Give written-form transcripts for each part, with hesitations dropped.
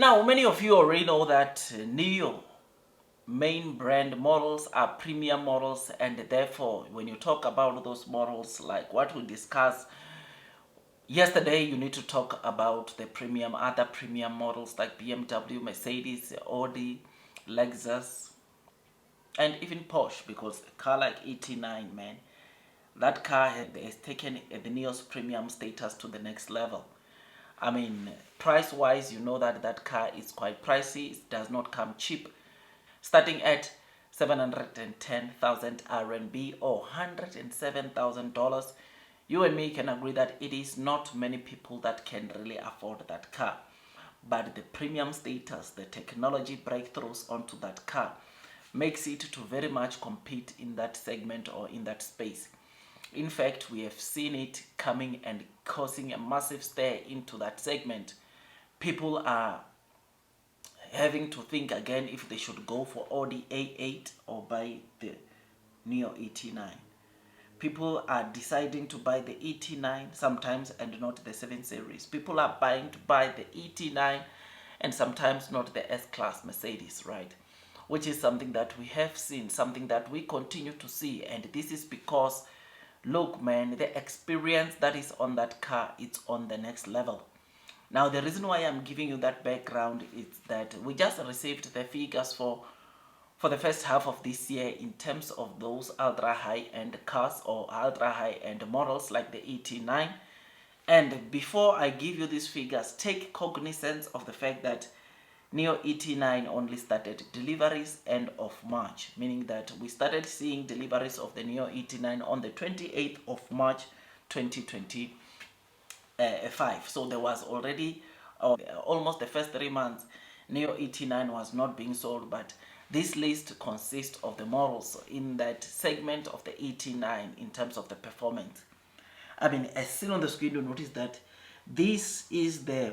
Now, many of you already know that Nio main brand models are premium models, and therefore when you talk about those models like what we discussed yesterday, you need to talk about the premium, other premium models like BMW, Mercedes, Audi, Lexus, and even Porsche, because a car like ET9, man, that car has taken the Neo's premium status to the next level. I mean, price wise, you know that that car is quite pricey. It does not come cheap, starting at 710,000 RMB or $107,000. You and me can agree that it is not many people that can really afford that car. But the premium status, the technology breakthroughs onto that car makes it to very much compete in that segment or in that space. In fact, we have seen it coming and causing a massive stir into that segment. People are having to think again if they should go for Audi A8 or buy the Nio ET9. People are deciding to buy the ET9 sometimes and not the 7 Series. People are buying to buy the ET9 and sometimes not the S-Class Mercedes, right? Which is something that we have seen, something that we continue to see. And this is because, look man, the experience that is on that car, it's on the next level. Now, the reason why I'm giving you that background is that we just received the figures for the first half of this year in terms of those ultra high-end cars or ultra high-end models like the ET9. And before I give you these figures, take cognizance of the fact that Nio ET9 only started deliveries end of March, meaning that we started seeing deliveries of the Nio ET9 on the 28th of March 2025. So there was already almost the first 3 months Nio ET9 was not being sold, but this list consists of the models in that segment of the ET9 in terms of the performance. I mean, as seen on the screen, you notice that this is the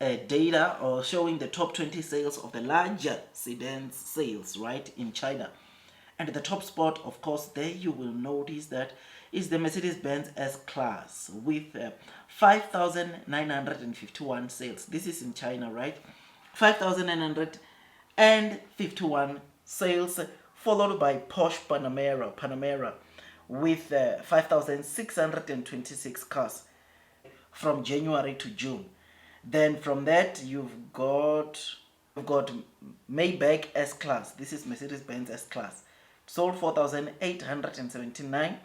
data or showing the top 20 sales of the larger sedan sales, right, in China. And the top spot, of course, there you will notice that is the Mercedes-Benz S-Class with 5,951 sales. This is in China, right? 5,951 sales, followed by Porsche Panamera with 5,626 cars from January to June. Then from that you've got Maybach S-Class. This is Mercedes-Benz S-Class. Sold 4,879,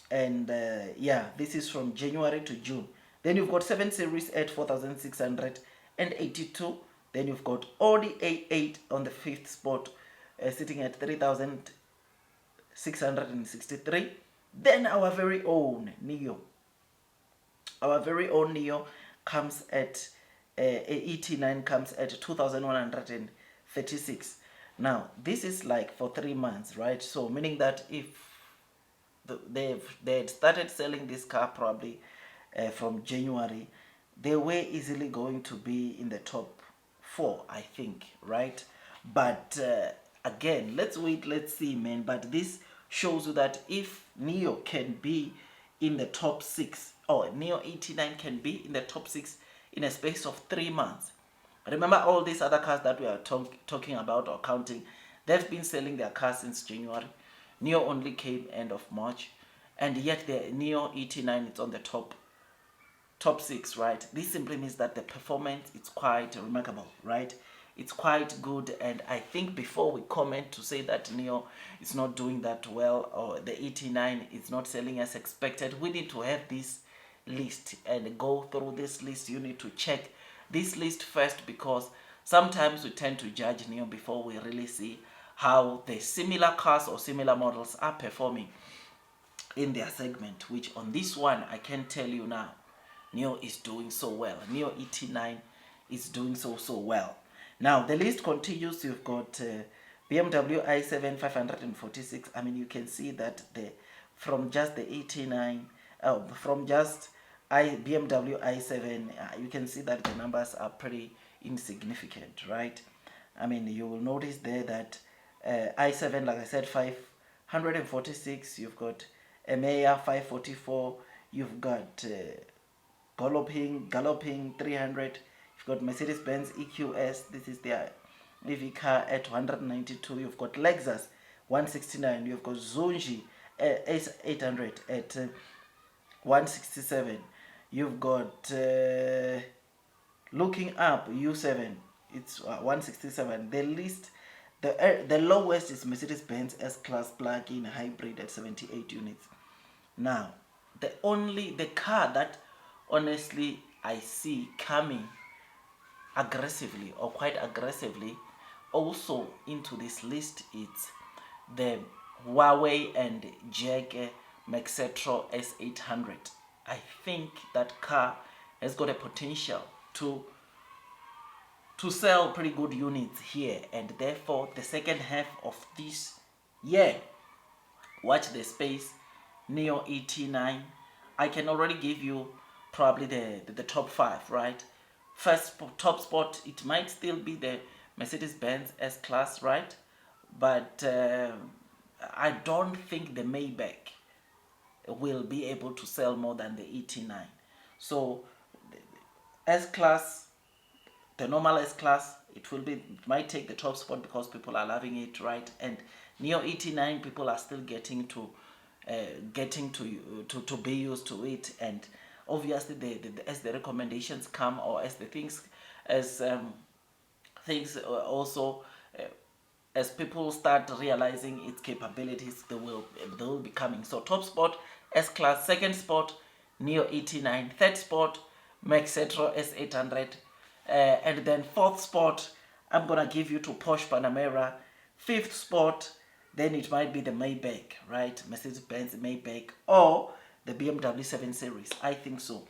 and yeah, this is from January to June. Then you've got 7 Series at 4,682. Then you've got Audi A8 on the 5th spot, sitting at 3,663. Then our very own Nio. Our very own Nio comes at ET9 comes at 2,136. Now this is like for 3 months, right? So meaning that if they had started selling this car probably from January, they were easily going to be in the top 4, I think, right? But again, let's wait, let's see, man. But this shows you that if Nio can be in the top 6, or Nio ET9 can be in the top 6 in a space of 3 months. Remember all these other cars that we are talking about or counting, they've been selling their cars since January. Nio only came end of March, and yet the Nio ET9 is on the top 6, right? This simply means that the performance is quite remarkable, right? It's quite good. And I think before we comment to say that Nio is not doing that well or the ET9 is not selling as expected, we need to have this list and go through this list. You need to check this list first, because sometimes we tend to judge Nio before we really see how the similar cars or similar models are performing in their segment, which on this one I can tell you now, Nio is doing so well. Nio ET9 is doing so well. Now the list continues. You've got BMW i7 546. I mean, you can see that from just the ET9, from just BMW i7, you can see that the numbers are pretty insignificant, right? I mean, you will notice there that i7, like I said, 546. You've got EMEA 544. You've got galloping 300. You've You've got Mercedes-Benz EQS. This is their EV car at 192. You've got Lexus 169. You've got Zonji 800 at 167. You've got looking up U7. It's 167. The lowest is Mercedes-Benz S-Class plug-in hybrid at 78 units. Now, the car that honestly I see coming aggressively or quite aggressively also into this list is the Huawei and Jag Maxetro S800. I think that car has got a potential to sell pretty good units here, and therefore the second half of this year, watch the space. Nio ET9. I can already give you probably the top 5, right? First top spot, it might still be the Mercedes-Benz S-Class, right? But I don't think the Maybach will be able to sell more than the ET9. So S-Class, the normal S-Class, it might take the top spot because people are loving it, right? And Nio ET9, people are still getting to be used to it, and obviously as the recommendations come, or as the things also as people start realizing its capabilities, they will be coming. So top spot S-Class, second spot Nio ET9, third spot Maxetro S800, and then fourth spot I'm gonna give you to Porsche Panamera. Fifth spot, then it might be the Maybach, right? Mercedes-Benz Maybach, or the BMW 7 Series. I think so.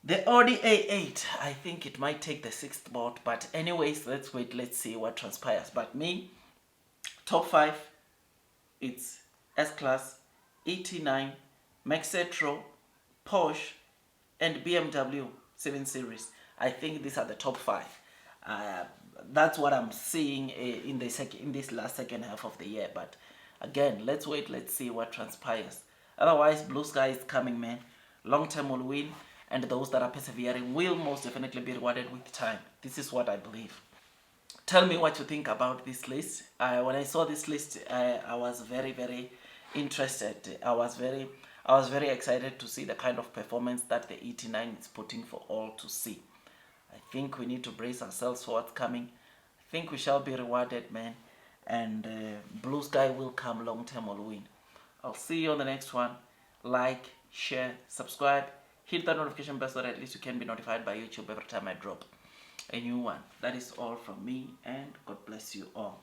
The Audi A8, I think it might take the sixth spot. But anyways, let's wait. Let's see what transpires. But me, top 5, it's S-Class, ET9, Maxetro, Porsche, and BMW 7 Series. I think these are the top 5. That's what I'm seeing in this last second half of the year. But again, let's wait. Let's see what transpires. Otherwise, blue sky is coming, man. Long term will win, and those that are persevering will most definitely be rewarded with time. This is what I believe. Tell me what you think about this list. When I saw this list, I was very, very interested. I was very excited to see the kind of performance that the ET9 is putting for all to see. I think we need to brace ourselves for what's coming. I think we shall be rewarded, man. And blue sky will come, long term will win. I'll see you on the next one. Like, share, subscribe. Hit that notification bell so that at least you can be notified by YouTube every time I drop a new one. That is all from me, and God bless you all.